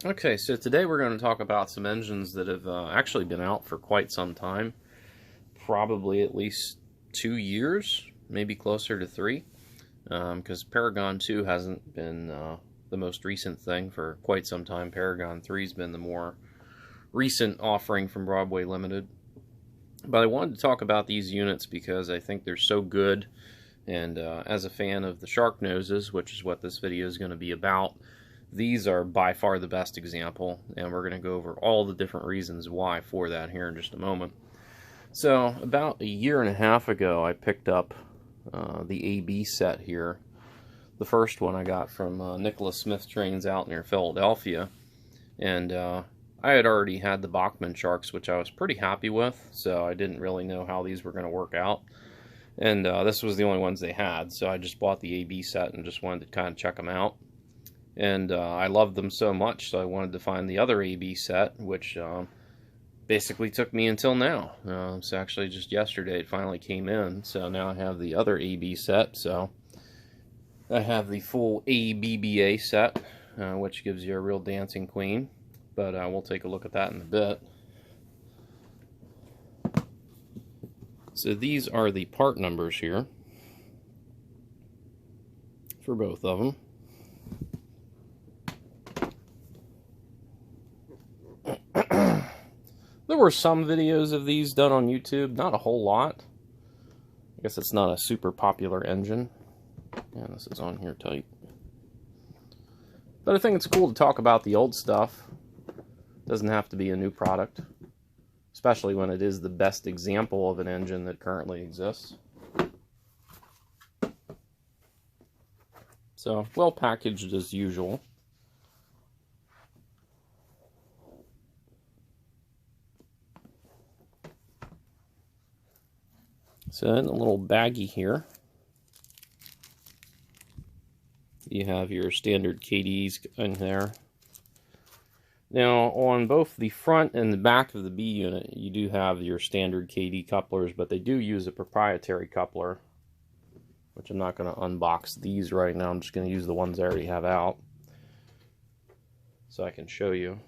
Okay, so today we're going to talk about some engines that have actually been out for quite some time, probably at least 2 years, maybe closer to 3, because Paragon 2 hasn't been the most recent thing for quite some time. Paragon 3 has been the more recent offering from Broadway Limited. But I wanted to talk about these units because I think they're so good, and as a fan of the Sharknoses, which is what this video is going to be about, these are by far the best example, and we're going to go over all the different reasons why for that here in just a moment. So, about a year and a half ago, I picked up the AB set here. The first one I got from Nicholas Smith Trains out near Philadelphia, and I had already had the Bachmann Sharks, which I was pretty happy with, so I didn't really know how these were going to work out. And this was the only ones they had, so I just bought the AB set and just wanted to kind of check them out. And I loved them so much, so I wanted to find the other AB set, which basically took me until now. It's actually just yesterday it finally came in, so now I have the other AB set. So I have the full ABBA set, which gives you a real dancing queen, but we'll take a look at that in a bit. So these are the part numbers here for both of them. There were some videos of these done on YouTube, not a whole lot. I guess it's not a super popular engine. Yeah, this is on here tight. But I think it's cool to talk about the old stuff. Doesn't have to be a new product, especially when it is the best example of an engine that currently exists. So, well packaged as usual. So in a little baggie here, you have your standard KDs in there. Now on both the front and the back of the B unit, you do have your standard KD couplers, but they do use a proprietary coupler, which I'm not going to unbox these right now. I'm just going to use the ones I already have out so I can show you.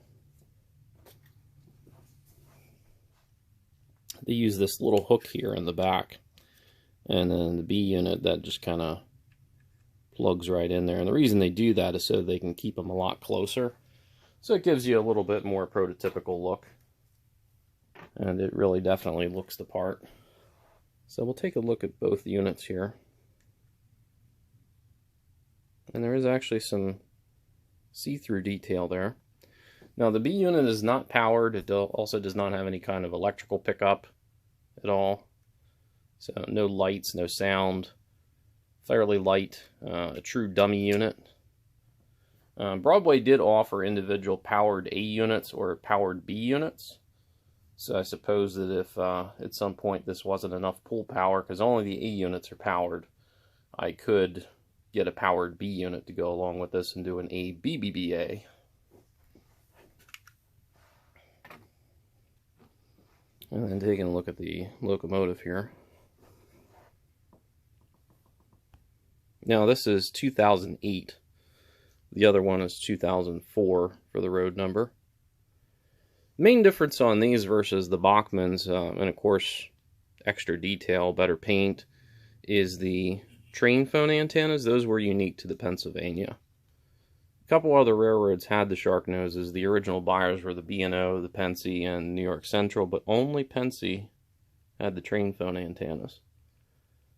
They use this little hook here in the back, and then the B unit that just kind of plugs right in there. And the reason they do that is so they can keep them a lot closer, so it gives you a little bit more prototypical look, and it really definitely looks the part. So we'll take a look at both units here, and there is actually some see-through detail there. Now the B unit is not powered. It also does not have any kind of electrical pickup at all. So no lights, no sound, fairly light, a true dummy unit. Broadway did offer individual powered A units or powered B units. So I suppose that if at some point this wasn't enough pull power, because only the A units are powered, I could get a powered B unit to go along with this and do an ABBA. And then taking a look at the locomotive here. Now this is 2008. The other one is 2004 for the road number. Main difference on these versus the Bachmanns, and of course extra detail, better paint, is the train phone antennas. Those were unique to the Pennsylvania. A couple other railroads had the Sharknoses. The original buyers were the B&O, the Pennsy, and New York Central, but only Pennsy had the train phone antennas.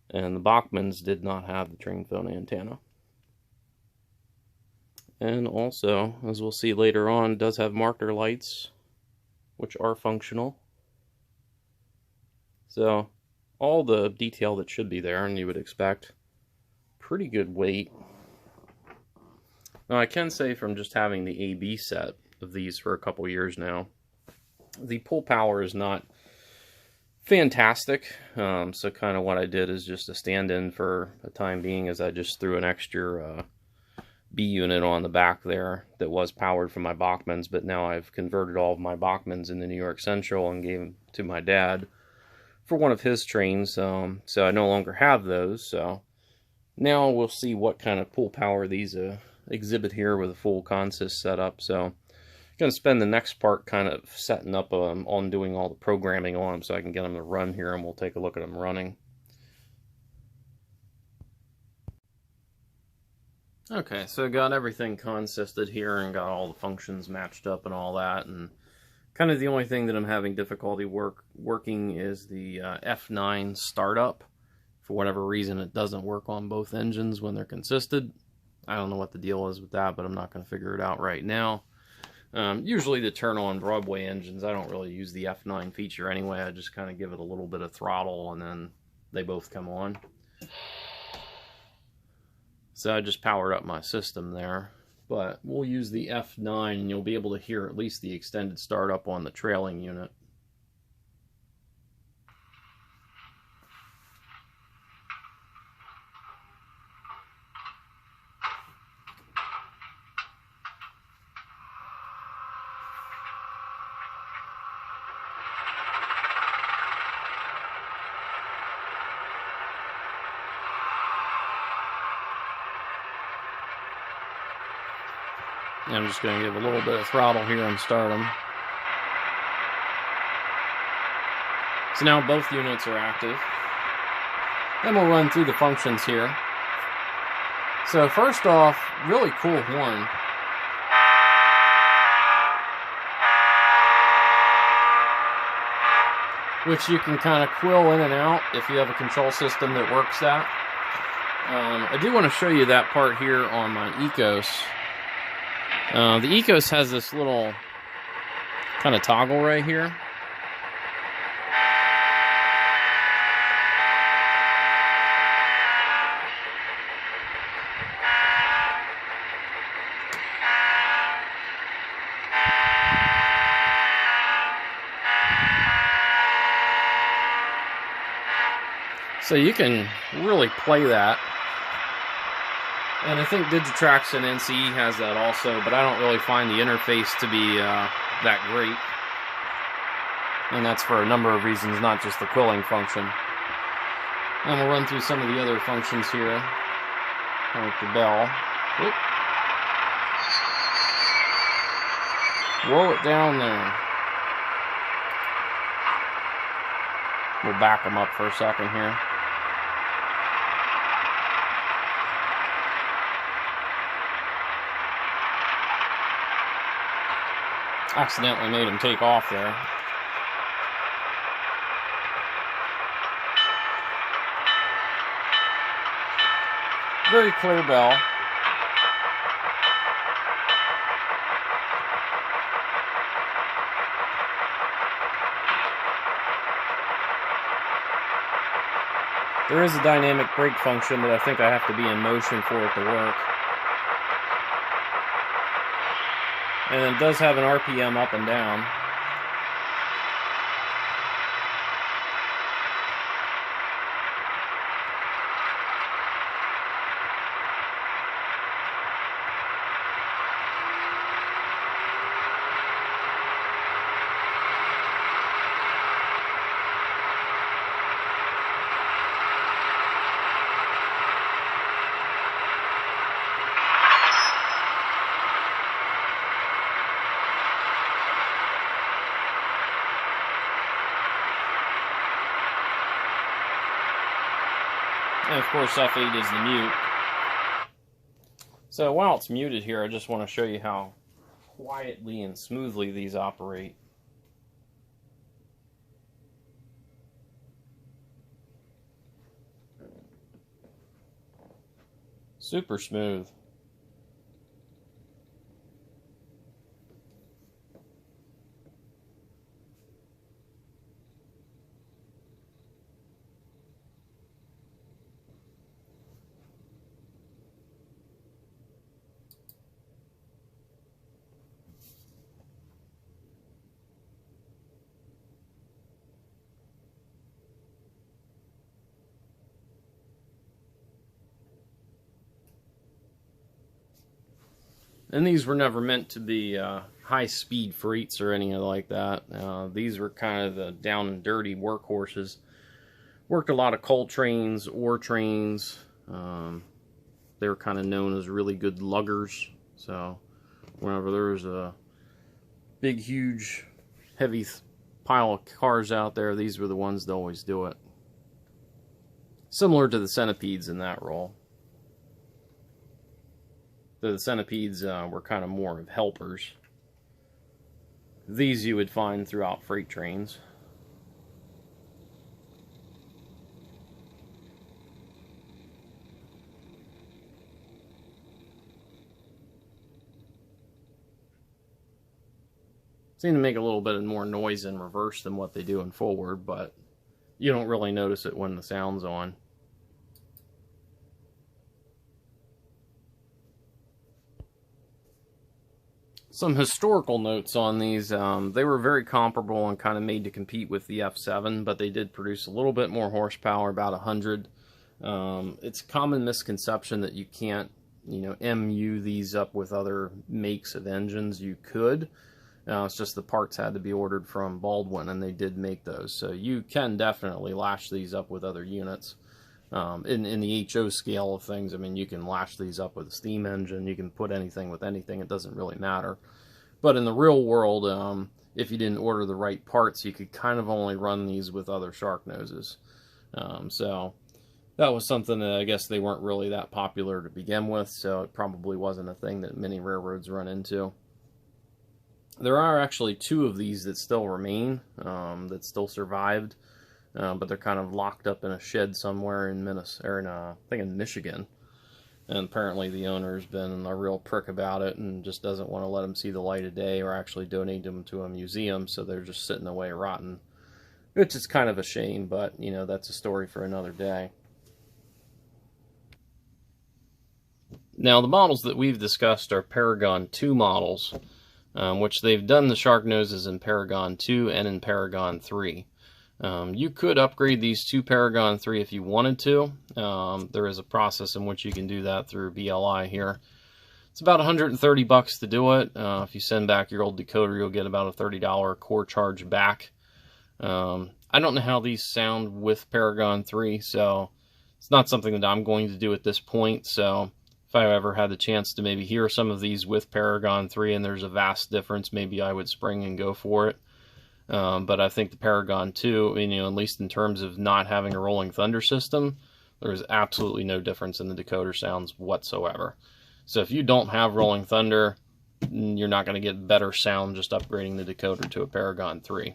And the Bachmanns did not have the train phone antenna. And also, as we'll see later on, does have marker lights, which are functional. So, all the detail that should be there, and you would expect. Pretty good weight. Now, I can say from just having the AB set of these for a couple years now, the pull power is not fantastic. So kind of what I did is just a stand-in for the time being, is I just threw an extra B unit on the back there that was powered from my Bachmanns, but now I've converted all of my Bachmanns into New York Central and gave them to my dad for one of his trains. So I no longer have those. So now we'll see what kind of pull power these exhibit here with a full consist setup. So going to spend the next part kind of setting up on doing all the programming on them so I can get them to run here, and we'll take a look at them running. Okay, so got everything consisted here and got all the functions matched up and all that, and kind of the only thing that I'm having difficulty working is the F9 startup. For whatever reason, it doesn't work on both engines when they're consisted. I don't know what the deal is with that, but I'm not going to figure it out right now. Usually to turn on Broadway engines, I don't really use the F9 feature anyway. I just kind of give it a little bit of throttle and then they both come on. So I just powered up my system there, but we'll use the F9 and you'll be able to hear at least the extended startup on the trailing unit. And I'm just going to give a little bit of throttle here and start them. So now both units are active. Then we'll run through the functions here. So first off, really cool horn. Which you can kind of quill in and out if you have a control system that works that. I do want to show you that part here on my Ecos. The Ecos has this little kind of toggle right here. So you can really play that. And I think Digitrax and NCE has that also, but I don't really find the interface to be that great. And that's for a number of reasons, not just the quilling function. And we'll run through some of the other functions here, like the bell. Whoop. Roll it down there. We'll back them up for a second here. Accidentally made him take off there. Very clear bell. There is a dynamic brake function, but I think I have to be in motion for it to work. And it does have an RPM up and down. And of course F8 is the mute. So while it's muted here, I just want to show you how quietly and smoothly these operate. Super smooth. And these were never meant to be high-speed freights or anything like that. These were kind of the down and dirty workhorses. Worked a lot of coal trains, ore trains. They were kind of known as really good luggers. So whenever there was a big, huge, heavy pile of cars out there, these were the ones that always do it. Similar to the centipedes in that role. The centipedes were kind of more of helpers. These you would find throughout freight trains. Seem to make a little bit more noise in reverse than what they do in forward, but you don't really notice it when the sound's on. Some historical notes on these. They were very comparable and kind of made to compete with the F7, but they did produce a little bit more horsepower, about 100. It's a common misconception that you can't, MU these up with other makes of engines. You could. It's just the parts had to be ordered from Baldwin, and they did make those. So you can definitely lash these up with other units. In the HO scale of things, I mean, you can lash these up with a steam engine. You can put anything with anything. It doesn't really matter. But in the real world, if you didn't order the right parts, you could kind of only run these with other Sharknoses. So that was something that I guess they weren't really that popular to begin with, so it probably wasn't a thing that many railroads run into. There are actually 2 of these that still remain, that still survived, but they're kind of locked up in a shed somewhere in Minnesota, or I think in Michigan. And apparently the owner's been a real prick about it and just doesn't want to let them see the light of day or actually donate them to a museum, so they're just sitting away rotten. Which is kind of a shame, but, that's a story for another day. Now, the models that we've discussed are Paragon 2 models, which they've done the Sharknoses in Paragon 2 and in Paragon 3. You could upgrade these to Paragon 3 if you wanted to. There is a process in which you can do that through BLI here. It's about $130 to do it. If you send back your old decoder, you'll get about a $30 core charge back. I don't know how these sound with Paragon 3, so it's not something that I'm going to do at this point. So if I ever had the chance to maybe hear some of these with Paragon 3 and there's a vast difference, maybe I would spring and go for it. But I think the Paragon 2, at least in terms of not having a Rolling Thunder system, there is absolutely no difference in the decoder sounds whatsoever. So if you don't have Rolling Thunder, you're not going to get better sound just upgrading the decoder to a Paragon 3.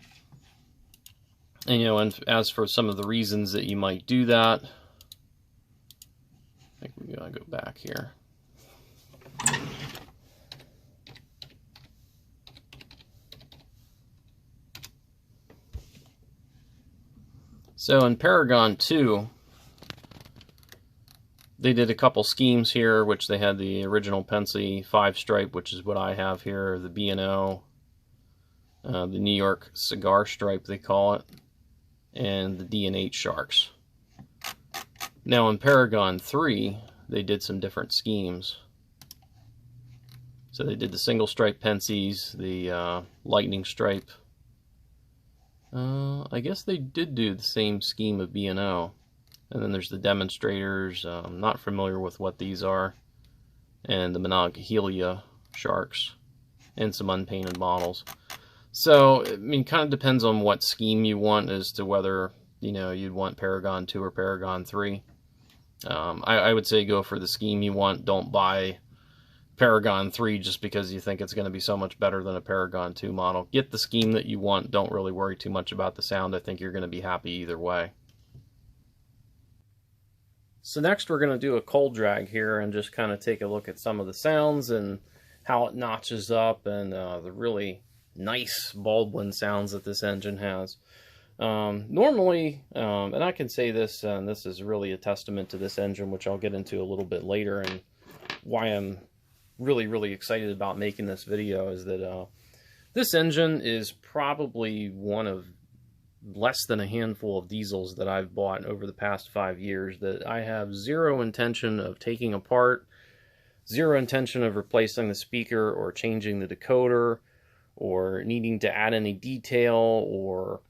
And, and as for some of the reasons that you might do that, I think we gotta go back here. So in Paragon 2, they did a couple schemes here, which they had the original Pennsy 5-stripe, which is what I have here, the B&O, the New York cigar stripe they call it, and the D&H Sharks. Now in Paragon 3, they did some different schemes. So they did the single stripe Pensys, the lightning stripe. I guess they did do the same scheme of B&O. And then there's the demonstrators. I'm not familiar with what these are. And the Monongahela Sharks. And some unpainted models. So, kind of depends on what scheme you want as to whether, you'd want Paragon 2 or Paragon 3. I would say go for the scheme you want. Don't buy Paragon 3 just because you think it's going to be so much better than a Paragon 2 model. Get the scheme that you want. Don't really worry too much about the sound. I think you're going to be happy either way. So next we're going to do a cold drag here and just kind of take a look at some of the sounds and how it notches up and the really nice Baldwin sounds that this engine has. Normally, and I can say this, and this is really a testament to this engine, which I'll get into a little bit later, and why I'm really excited about making this video, is that this engine is probably one of less than a handful of diesels that I've bought over the past 5 years that I have zero intention of taking apart, zero intention of replacing the speaker or changing the decoder or needing to add any detail or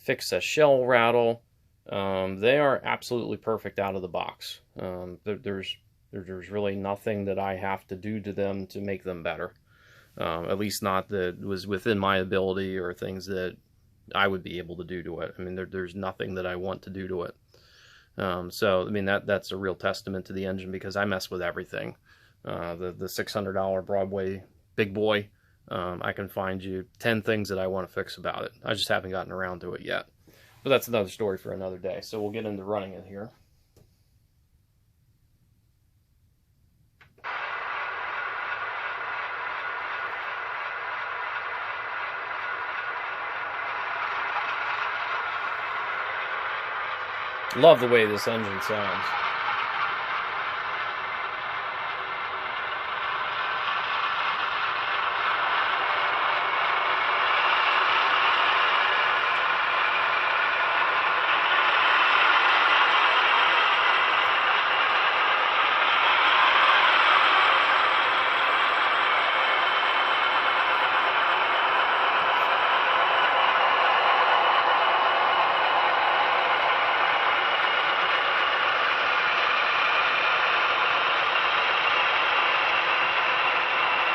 fix a shell rattle. They are absolutely perfect out of the box. There's really nothing that I have to do to them to make them better. At least not that was within my ability or things that I would be able to do to it. I mean, there's nothing that I want to do to it. So, I mean, that's a real testament to the engine, because I mess with everything. The $600 Broadway big boy, I can find you 10 things that I want to fix about it. I just haven't gotten around to it yet. But that's another story for another day. So we'll get into running it here. Love the way this engine sounds.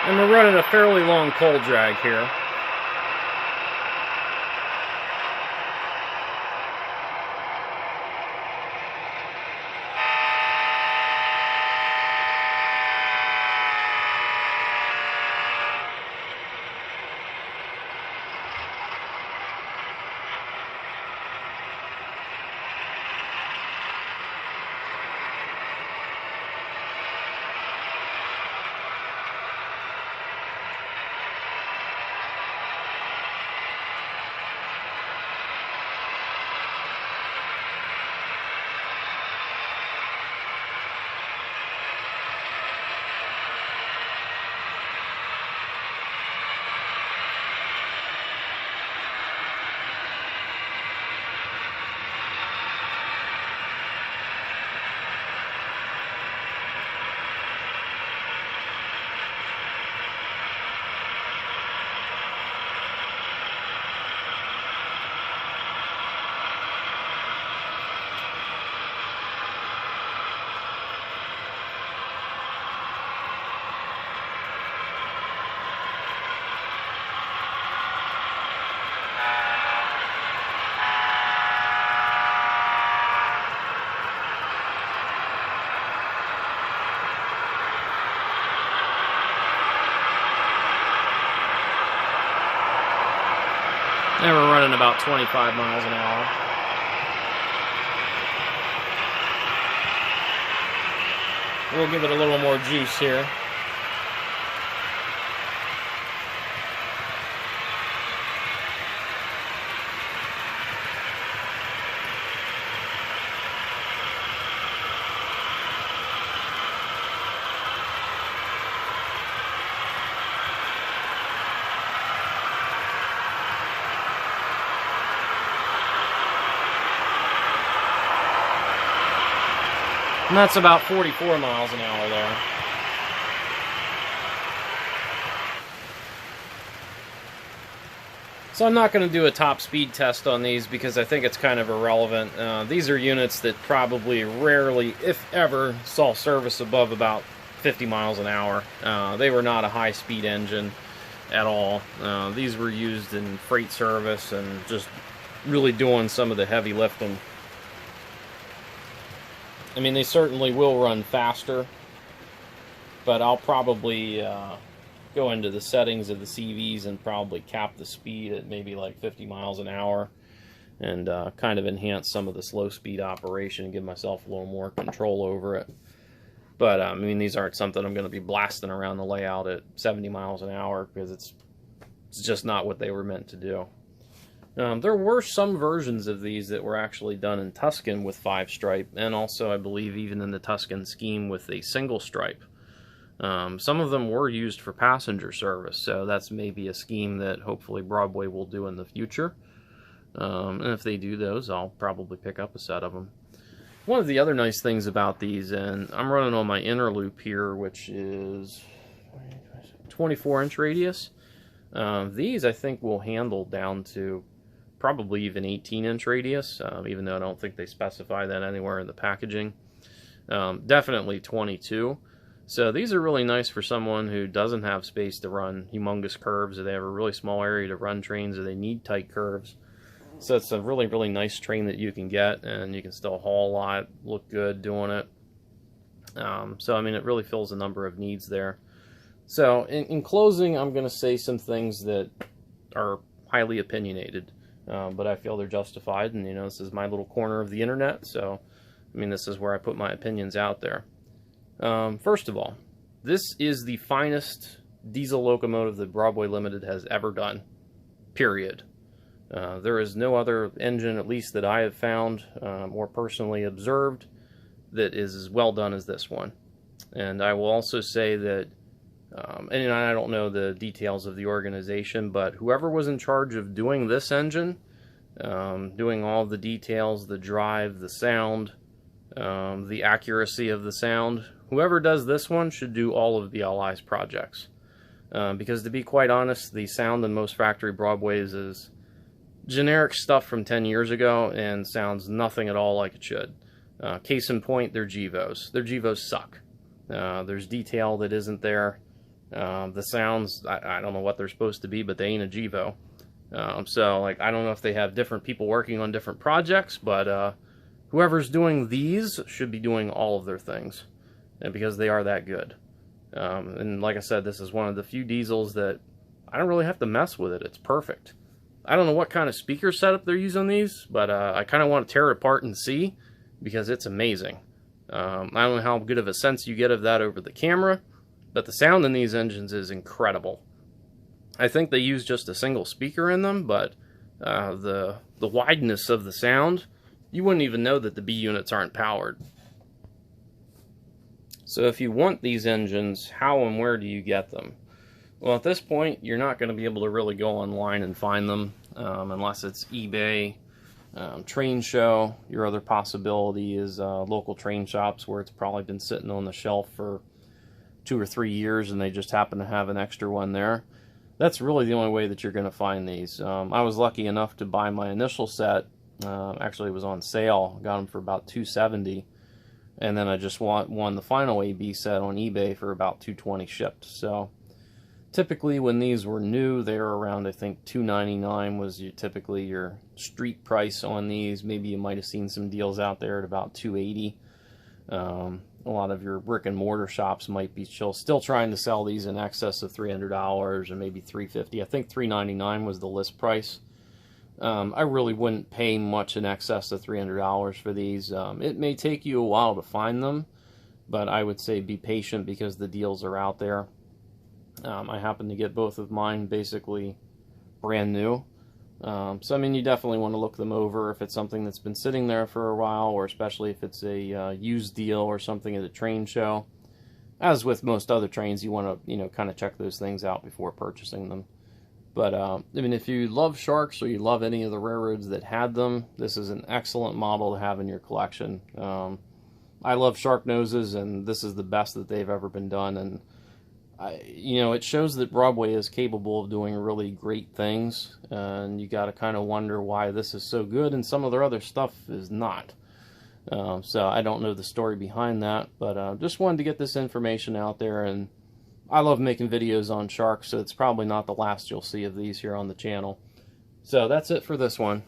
And we're running a fairly long cold drag here. And we're running about 25 miles an hour. We'll give it a little more juice here. And that's about 44 miles an hour there. So I'm not going to do a top speed test on these because I think it's kind of irrelevant. These are units that probably rarely, if ever, saw service above about 50 miles an hour. They were not a high-speed engine at all. These were used in freight service and just really doing some of the heavy lifting. I mean, they certainly will run faster, but I'll probably go into the settings of the CVs and probably cap the speed at maybe like 50 miles an hour and kind of enhance some of the slow speed operation and give myself a little more control over it. But I mean, these aren't something I'm going to be blasting around the layout at 70 miles an hour because it's just not what they were meant to do. There were some versions of these that were actually done in Tuscan with 5-stripe, and also I believe even in the Tuscan scheme with a single stripe. Some of them were used for passenger service, so that's maybe a scheme that hopefully Broadway will do in the future. And if they do those, I'll probably pick up a set of them. One of the other nice things about these, and I'm running on my inner loop here, which is 24-inch radius. These I think will handle down to probably even 18-inch radius, even though I don't think they specify that anywhere in the packaging. Definitely 22. So these are really nice for someone who doesn't have space to run humongous curves, or they have a really small area to run trains, or they need tight curves. So it's a really, really nice train that you can get, and you can still haul a lot, look good doing it. So I mean, it really fills a number of needs there. So in closing, I'm going to say some things that are highly opinionated, but I feel they're justified, and you know, this is my little corner of the internet, so I mean, this is where I put my opinions out there. First of all, this is the finest diesel locomotive that Broadway Limited has ever done, period. There is no other engine, at least that I have found or personally observed, that is as well done as this one. And I will also say that, and I don't know the details of the organization, but whoever was in charge of doing this engine, doing all the details, the drive, the sound, the accuracy of the sound, whoever does this one should do all of the LI's projects. Because to be quite honest, the sound in most factory Broadways is generic stuff from 10 years ago and sounds nothing at all like it should. Case in point, their GEVOs. Their GEVOs suck. There's detail that isn't there. The sounds, I don't know what they're supposed to be, but they ain't a GEVO. So, like, I don't know if they have different people working on different projects, but whoever's doing these should be doing all of their things, and because they are that good. And like I said, this is one of the few diesels that I don't really have to mess with it. It's perfect. I don't know what kind of speaker setup they're using these, but I kind of want to tear it apart and see, because it's amazing. I don't know how good of a sense you get of that over the camera, but the sound in these engines is incredible. I think they use just a single speaker in them, but the wideness of the sound, you wouldn't even know that the B units aren't powered. So if you want these engines, how and where do you get them? Well, at this point, you're not going to be able to really go online and find them unless it's eBay, train show. Your other possibility is local train shops where it's probably been sitting on the shelf for 2 or 3 years and they just happen to have an extra one there. That's really the only way that you're going to find these. I was lucky enough to buy my initial set. Actually, it was on sale. Got them for about $270. And then I just won the final AB set on eBay for about $220 shipped. So typically when these were new, they were around, I think, $299 was typically your street price on these. Maybe you might have seen some deals out there at about $280. A lot of your brick and mortar shops might be still trying to sell these in excess of $300 or maybe $350. I think $399 was the list price. I really wouldn't pay much in excess of $300 for these. It may take you a while to find them, but I would say be patient because the deals are out there. I happen to get both of mine basically brand new. So I mean, you definitely want to look them over if it's something that's been sitting there for a while, or especially if it's a used deal or something at a train show. As with most other trains, you want to, kind of check those things out before purchasing them. But I mean, if you love sharks or you love any of the railroads that had them, this is an excellent model to have in your collection. I love Sharknoses, and this is the best that they've ever been done. And it shows that Broadway is capable of doing really great things, and you got to kind of wonder why this is so good and some of their other stuff is not. So I don't know the story behind that, but just wanted to get this information out there. And I love making videos on sharks, so it's probably not the last you'll see of these here on the channel. So that's it for this one.